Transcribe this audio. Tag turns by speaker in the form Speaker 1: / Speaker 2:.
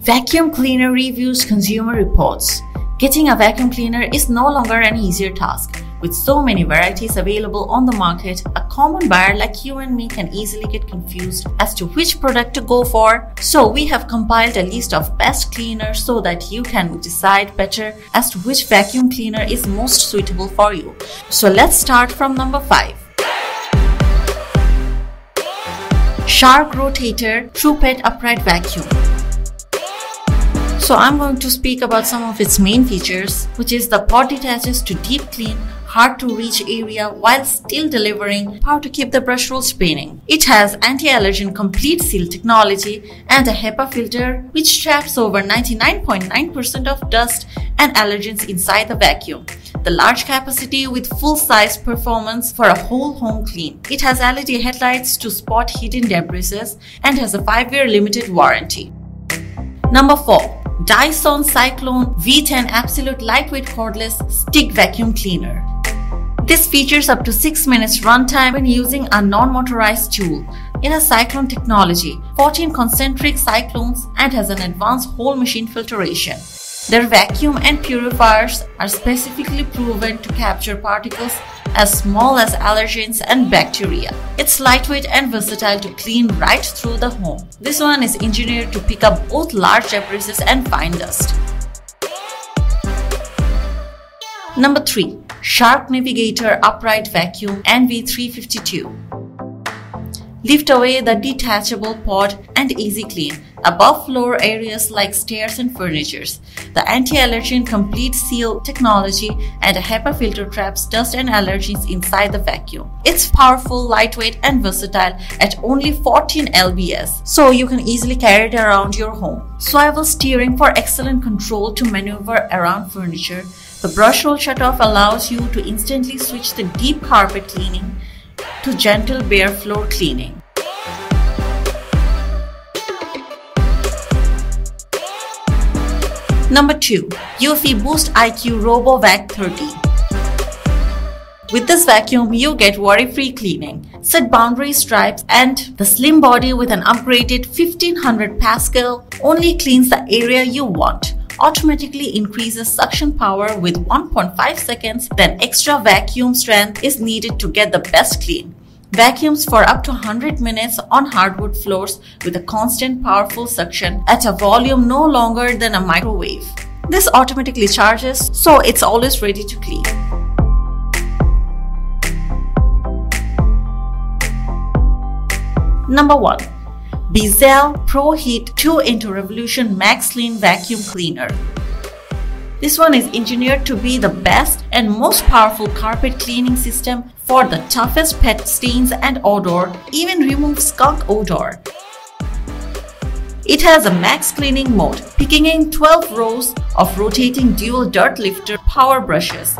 Speaker 1: Vacuum cleaner reviews, consumer reports. Getting a vacuum cleaner is no longer an easier task. With so many varieties available on the market, a common buyer like you and me can easily get confused as to which product to go for. So we have compiled a list of best cleaners so that you can decide better as to which vacuum cleaner is most suitable for you. So let's start from number 5. Shark Rotator TruePet Upright Vacuum. So I'm going to speak about some of its main features, which is the pod detaches to deep clean, hard to reach area while still delivering power to keep the brush roll spinning. It has anti-allergen complete seal technology and a HEPA filter which traps over 99.9% of dust and allergens inside the vacuum. The large capacity with full-size performance for a whole home clean. It has LED headlights to spot hidden debris and has a 5-year limited warranty. Number 4. Dyson Cyclone V10 Absolute Lightweight Cordless Stick Vacuum Cleaner. This features up to 6 minutes runtime when using a non-motorized tool. It has Cyclone technology, 14 concentric cyclones, and has an advanced whole machine filtration. Their vacuum and purifiers are specifically proven to capture particles as small as allergens and bacteria. It's lightweight and versatile to clean right through the home. This one is engineered to pick up both large debris and fine dust. Number 3. Shark Navigator Upright Vacuum NV352. Lift away the detachable pod and easy clean above floor areas like stairs and furnitures. The anti-allergen complete seal technology and a HEPA filter traps dust and allergens inside the vacuum. It's powerful, lightweight and versatile at only 14 lbs, so you can easily carry it around your home. Swivel steering for excellent control to maneuver around furniture. The brush roll shutoff allows you to instantly switch the deep carpet cleaning to gentle bare floor cleaning. Number 2. Eufy BoostIQ RoboVac 30. With this vacuum, you get worry-free cleaning, set boundary stripes, and the slim body with an upgraded 1500 Pascal only cleans the area you want. Automatically increases suction power with 1.5 seconds, then extra vacuum strength is needed to get the best clean. Vacuums for up to 100 minutes on hardwood floors with a constant powerful suction at a volume no longer than a microwave. This automatically charges, so it's always ready to clean. Number 1. Bissell ProHeat 2x Revolution Max Clean Vacuum Cleaner. This one is engineered to be the best and most powerful carpet cleaning system for the toughest pet stains and odor, even removes skunk odor. It has a max cleaning mode, picking in 12 rows of rotating dual dirt lifter power brushes.